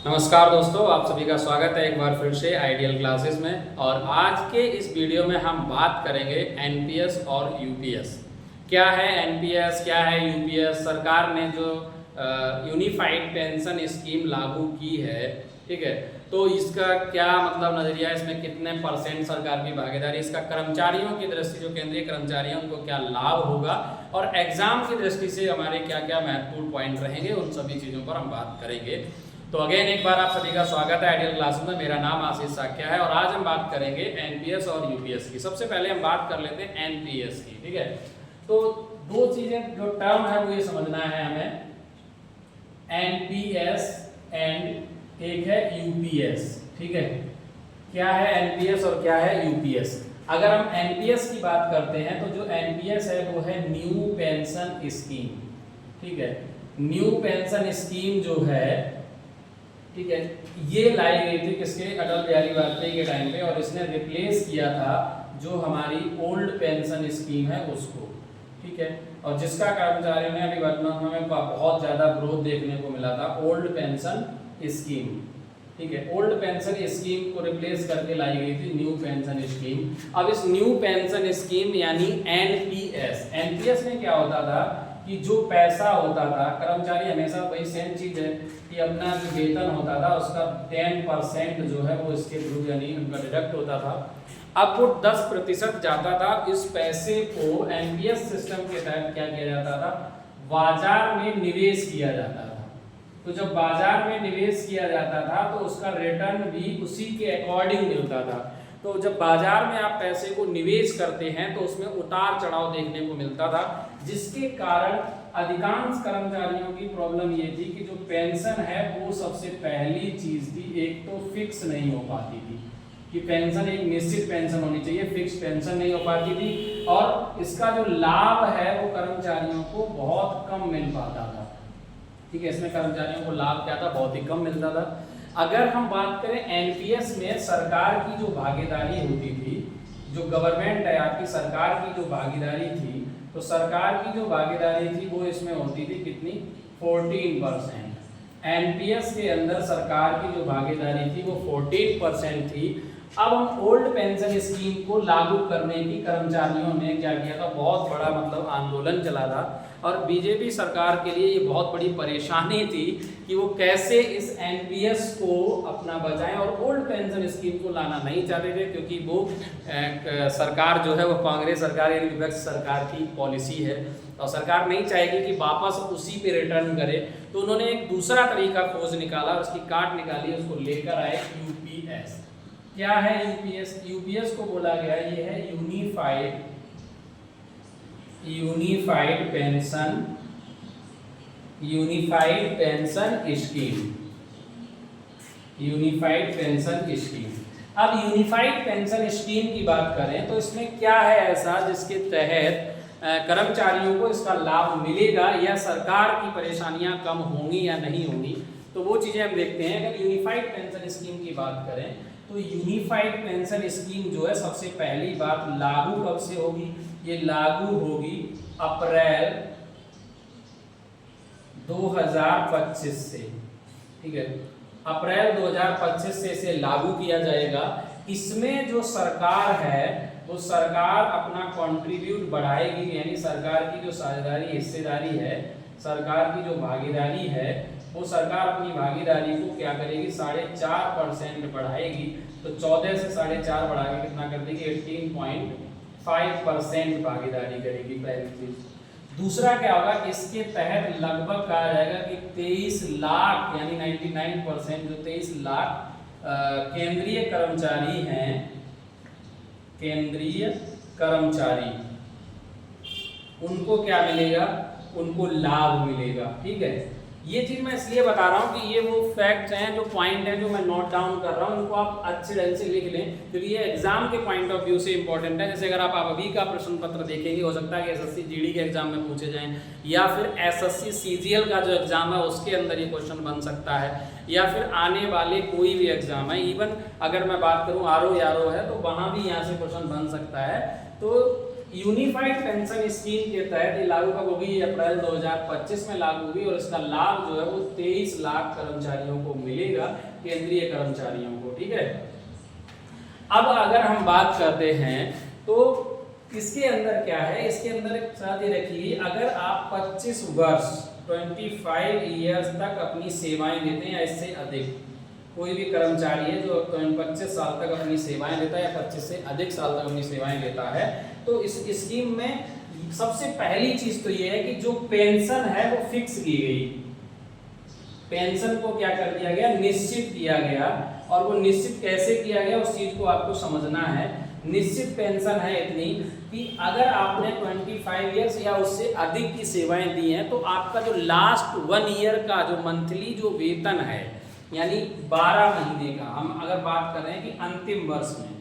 नमस्कार दोस्तों, आप सभी का स्वागत है एक बार फिर से आइडियल क्लासेस में। और आज के इस वीडियो में हम बात करेंगे एनपीएस और यूपीएस। क्या है एनपीएस, क्या है यूपीएस। सरकार ने जो यूनिफाइड पेंशन स्कीम लागू की है, ठीक है, तो इसका क्या मतलब नज़रिया, इसमें कितने परसेंट सरकार की भागीदारी, इसका कर्मचारियों की दृष्टि, जो केंद्रीय कर्मचारियों को क्या लाभ होगा, और एग्जाम की दृष्टि से हमारे क्या क्या महत्वपूर्ण पॉइंट रहेंगे, उन सभी चीज़ों पर हम बात करेंगे। तो अगेन एक बार आप सभी का स्वागत है आइडियल क्लास में। मेरा नाम आशीष साक्या है और आज हम बात करेंगे एनपीएस और यूपीएस की। सबसे पहले हम बात कर लेते हैं एनपीएस की, ठीक है। तो दो चीजें, जो टर्म है वो ये समझना है हमें, एनपीएस एंड एक है यूपीएस, ठीक है। क्या है एनपीएस और क्या है यूपीएस। अगर हम एनपीएस की बात करते हैं तो जो एनपीएस है वो है न्यू पेंशन स्कीम, ठीक है। न्यू पेंशन स्कीम जो है, ठीक है, ये लाई गई थी किसके, अटल बिहारी वाजपेयी के टाइम पे, और इसने रिप्लेस किया था जो हमारी ओल्ड पेंशन स्कीम है उसको, ठीक है। और जिसका कर्मचारियों ने अभी वर्तमान में बहुत ज़्यादा ग्रोथ देखने को मिला था, ओल्ड पेंशन स्कीम, ठीक है। ओल्ड पेंशन स्कीम को रिप्लेस करके लाई गई थी न्यू पेंशन स्कीम। अब इस न्यू पेंशन स्कीम यानी एनपीएस, एनपीएस में क्या होता था कि जो पैसा होता था, कर्मचारी हमेशा वही सेम चीज है कि अपना जो वेतन होता था उसका 10% जो है वो इसके थ्रू यानी उनका डिडक्ट होता था। अब वो 10% जाता था। इस पैसे को एनपीएस सिस्टम के तहत क्या किया जाता था, बाजार में निवेश किया जाता था। तो जब बाजार में निवेश किया जाता था तो उसका रिटर्न भी उसी के अकॉर्डिंग मिलता था। तो जब बाजार में आप पैसे को निवेश करते हैं तो उसमें उतार चढ़ाव देखने को मिलता था, जिसके कारण अधिकांश कर्मचारियों की प्रॉब्लम ये थी कि जो पेंशन है वो सबसे पहली चीज थी, एक तो फिक्स नहीं हो पाती थी कि पेंशन एक निश्चित पेंशन होनी चाहिए, फिक्स पेंशन नहीं हो पाती थी, और इसका जो लाभ है वो कर्मचारियों को बहुत कम मिल पाता था, ठीक है। इसमें कर्मचारियों को लाभ क्या था, बहुत ही कम मिलता था। अगर हम बात करें एनपीएस में सरकार की जो भागीदारी होती थी, जो गवर्नमेंट है आपकी, सरकार की जो भागीदारी थी, तो सरकार की जो भागीदारी थी वो इसमें होती थी कितनी, 14%। एनपीएस के अंदर सरकार की जो भागीदारी थी वो 14% थी। अब हम ओल्ड पेंशन स्कीम को लागू करने की कर्मचारियों ने क्या किया था, बहुत बड़ा मतलब आंदोलन चला था, और बीजेपी सरकार के लिए ये बहुत बड़ी परेशानी थी कि वो कैसे इस एनपीएस को अपना बचाएं, और ओल्ड पेंशन स्कीम को लाना नहीं चाहते थे क्योंकि वो सरकार जो है वो कांग्रेस सरकार यानी विपक्ष सरकार की पॉलिसी है, और सरकार नहीं चाहेगी कि वापस उसी पे रिटर्न करे। तो उन्होंने एक दूसरा तरीका खोज निकाला, उसकी काट निकाली, उसको लेकर आए यूपीएस। क्या है यूपीएस, यूपीएस को बोला गया ये है यूनिफाइड पेंशन स्कीम। अब यूनिफाइड पेंशन स्कीम की बात करें तो इसमें क्या है ऐसा जिसके तहत कर्मचारियों को इसका लाभ मिलेगा, या सरकार की परेशानियां कम होंगी या नहीं होंगी, तो वो चीजें हम देखते हैं। अगर यूनिफाइड पेंशन स्कीम की बात करें तो यूनिफाइड पेंशन स्कीम जो है, सबसे पहली बात लागू कब से होगी, ये लागू होगी अप्रैल 2025 से, ठीक है। अप्रैल 2025 से इसे लागू किया जाएगा। इसमें जो सरकार है वो सरकार अपना कंट्रीब्यूट बढ़ाएगी, यानी सरकार की जो साझेदारी हिस्सेदारी है, सरकार की जो भागीदारी है, वो सरकार अपनी भागीदारी को क्या करेगी, 4.5% बढ़ाएगी। तो 14 से 4.5 बढ़ा के कितना कर देगी, 18.5% भागीदारी करेगी, पहली चीज। दूसरा क्या होगा, इसके तहत लगभग कहा जाएगा कि 23 लाख यानी 99% जो 23 लाख केंद्रीय कर्मचारी हैं, केंद्रीय कर्मचारी, उनको क्या मिलेगा, उनको लाभ मिलेगा, ठीक है। ये चीज मैं इसलिए बता रहा हूँ कि ये वो फैक्ट्स हैं, जो पॉइंट हैं, जो मैं नोट डाउन कर रहा हूँ, इनको आप अच्छे ढंग से लिख लें क्योंकि ये एग्जाम के पॉइंट ऑफ व्यू से इंपॉर्टेंट है। जैसे अगर आप अभी का प्रश्न पत्र देखेंगे, हो सकता है कि एसएससी जीडी के एग्जाम में पूछे जाएं, या फिर एसएससी सीजीएल का जो एग्जाम है उसके अंदर ये क्वेश्चन बन सकता है, या फिर आने वाले कोई भी एग्जाम है, इवन अगर मैं बात करूँ आरओ है तो वहाँ भी यहाँ से क्वेश्चन बन सकता है। तो यूनिफाइड पेंशन स्कीम के तहत ये लागू कब होगी? अप्रैल 2025 में लागू होगी और इसका लाभ जो है वो 23 लाख कर्मचारियों को मिलेगा, केंद्रीय कर्मचारियों को। ठीक है, अब अगर हम बात करते हैं तो इसके अंदर क्या है, इसके अंदर एक साथ ही रखिए, अगर आप 25 वर्ष 25 ईयर्स तक अपनी सेवाएं देते हैं या इससे अधिक, कोई भी कर्मचारी है जो 25 साल तक अपनी सेवाएं देता है या 25 से अधिक साल तक अपनी सेवाएं देता है, तो इस स्कीम में सबसे पहली चीज तो ये है कि जो पेंशन है वो फिक्स की गई। पेंशन को क्या कर दिया गया? निश्चित किया गया। और वो निश्चित कैसे किया गया उस चीज को आपको समझना है। निश्चित पेंशन है इतनी कि अगर आपने 25 ईयर्स या उससे अधिक की सेवाएं दी हैं तो आपका जो लास्ट 1 ईयर का जो मंथली जो वेतन है, यानी 12 महीने का, हम अगर बात कर रहे हैं कि अंतिम वर्ष में,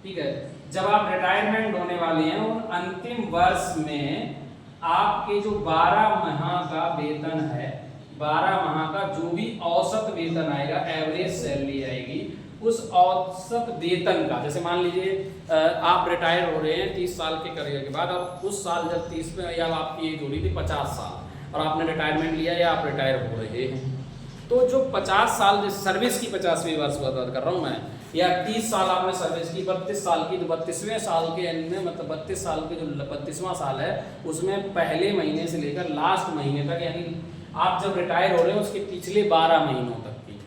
ठीक है, जब आप रिटायरमेंट होने वाले हैं उन अंतिम वर्ष में आपके जो 12 माह का वेतन है, 12 माह का जो भी औसत वेतन आएगा, एवरेज सैलरी आएगी, उस औसत वेतन का, जैसे मान लीजिए आप रिटायर हो रहे हैं 30 साल के करियर के बाद, अब उस साल जब 30 में या आपकी एज हो रही थी 50 साल और आपने रिटायरमेंट लिया या आप रिटायर हो रहे हैं, तो जो 50 साल सर्विस की 50वीं वर्ष बात कर रहा हूँ मैं, या 30 साल आपने सर्विस की, 32 साल की, तो 32वें साल के एंड में, मतलब 32 साल के जो 32वां साल है उसमें पहले महीने से लेकर लास्ट महीने तक, यानी आप जब रिटायर हो रहे हैं उसके पिछले 12 महीनों तक की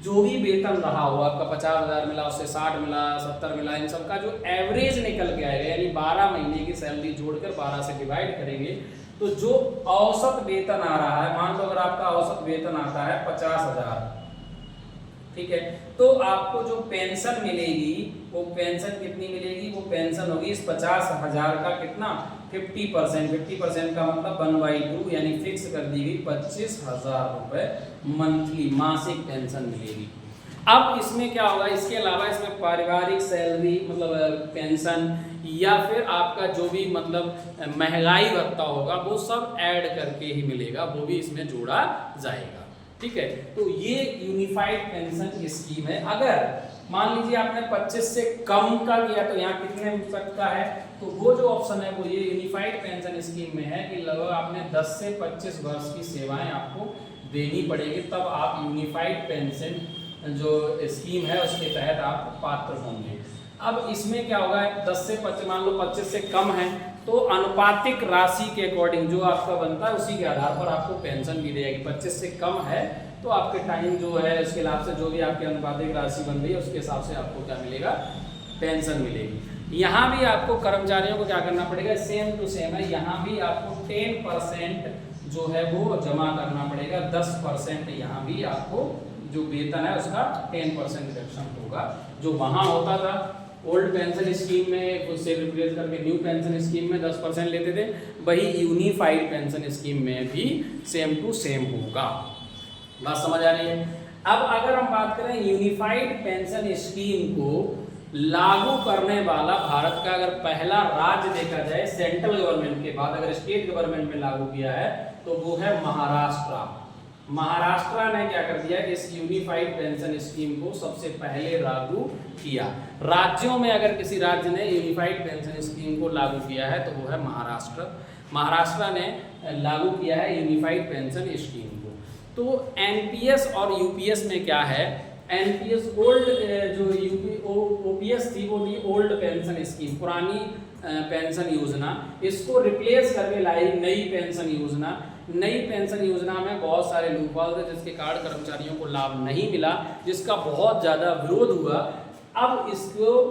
जो भी वेतन रहा हो, आपका 50,000 मिला, उससे 60 मिला, 70 मिला, इन सब का जो एवरेज निकल के आएगा, यानी 12 महीने की सैलरी जोड़कर 12 से डिवाइड करेंगे तो जो औसत वेतन आ रहा है, मान लो अगर आपका औसत वेतन आता है 50,000, ठीक है, तो आपको जो पेंशन मिलेगी वो पेंशन कितनी मिलेगी? वो पेंशन होगी इस 50,000 का कितना? 50%। 50% का मतलब 1/2, यानी फिक्स कर दी गई 25,000 रुपए मंथली मासिक पेंशन मिलेगी। अब इसमें क्या होगा? इसके अलावा इसमें पारिवारिक सैलरी मतलब पेंशन या फिर आपका जो भी मतलब महंगाई भत्ता होगा वो सब ऐड करके ही मिलेगा, वो भी इसमें जोड़ा जाएगा। ठीक है, तो ये यूनिफाइड पेंशन स्कीम है। अगर मान लीजिए आपने 25 से कम का किया तो यहाँ कितने मिल सकता है? तो वो जो ऑप्शन है वो ये यूनिफाइड पेंशन स्कीम में है कि लगभग आपने 10 से 25 वर्ष की सेवाएं आपको देनी पड़ेगी, तब आप यूनिफाइड पेंशन जो स्कीम है उसके तहत आप पात्र होंगे। अब इसमें क्या होगा? 10 से 25, मान लो 25 से कम है तो अनुपातिक राशि के अकॉर्डिंग जो आपका बनता है उसी के आधार पर आपको पेंशन दी जाएगी। 25 से कम है तो आपके टाइम जो है उसके हिसाब से जो भी आपकी अनुपातिक राशि बन रही है उसके हिसाब से आपको क्या मिलेगा? पेंशन मिलेगी। यहाँ भी आपको कर्मचारियों को क्या करना पड़ेगा? सेम टू सेम है, यहाँ भी आपको 10% जो है वो जमा करना पड़ेगा। 10% यहाँ भी आपको जो वेतन है उसका 10% रिडक्शन होगा। जो वहाँ होता था ओल्ड पेंशन स्कीम में उससे रिप्लेस करके न्यू पेंशन स्कीम में 10% लेते थे, वही यूनिफाइड पेंशन स्कीम में भी सेम टू सेम होगा। बात समझ आ रही है? अब अगर हम बात करें यूनिफाइड पेंशन स्कीम को लागू करने वाला भारत का अगर पहला राज्य देखा जाए सेंट्रल गवर्नमेंट के बाद, अगर स्टेट गवर्नमेंट में लागू किया है तो वो है महाराष्ट्र। महाराष्ट्र ने क्या कर दिया? इस यूनिफाइड पेंशन स्कीम को सबसे पहले लागू किया। राज्यों में अगर किसी राज्य ने यूनिफाइड पेंशन स्कीम को लागू किया है तो वो है महाराष्ट्र। महाराष्ट्र ने लागू किया है यूनिफाइड पेंशन स्कीम को। तो एनपीएस और यूपीएस में क्या है? एनपीएस ओल्ड जो ओपीएस थी वो थी ओल्ड पेंशन स्कीम, पुरानी पेंशन योजना, इसको रिप्लेस करके लाई नई पेंशन योजना। नई पेंशन योजना में बहुत सारे लूपहोल थे जिसके कारण कर्मचारियों को लाभ नहीं मिला, जिसका बहुत ज़्यादा विरोध हुआ। अब इसको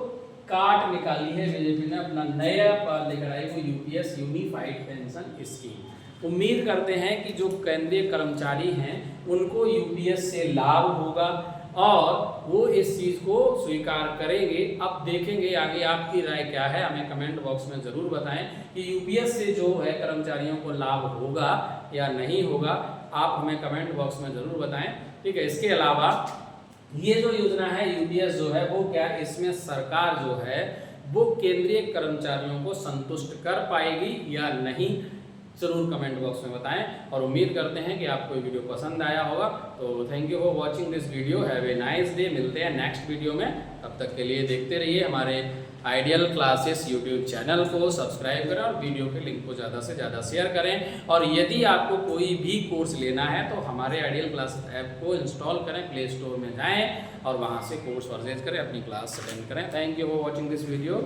काट निकाली है बीजेपी ने, अपना नया लेकर आई वो यूपीएस यूनिफाइड पेंशन स्कीम। उम्मीद करते हैं कि जो केंद्रीय कर्मचारी हैं उनको यूपीएस से लाभ होगा और वो इस चीज़ को स्वीकार करेंगे। अब देखेंगे आगे आपकी राय क्या है, हमें कमेंट बॉक्स में ज़रूर बताएं कि यूपीएस से जो है कर्मचारियों को लाभ होगा या नहीं होगा। आप हमें कमेंट बॉक्स में ज़रूर बताएं। ठीक है, इसके अलावा ये जो योजना है यूपीएस जो है वो क्या, इसमें सरकार जो है वो केंद्रीय कर्मचारियों को संतुष्ट कर पाएगी या नहीं, ज़रूर कमेंट बॉक्स में बताएं और उम्मीद करते हैं कि आपको ये वीडियो पसंद आया होगा। तो thank you for watching this video, have a nice day. मिलते हैं नेक्स्ट वीडियो में, तब तक के लिए देखते रहिए हमारे आइडियल क्लासेस यूट्यूब चैनल को, सब्सक्राइब करें और वीडियो के लिंक को ज़्यादा से ज़्यादा शेयर करें। और यदि आपको कोई भी कोर्स लेना है तो हमारे आइडियल क्लासेस ऐप को इंस्टॉल करें, प्ले स्टोर में जाएं और वहां से कोर्स परचेज करें, अपनी क्लास अटेंड करें। Thank you for watching this video.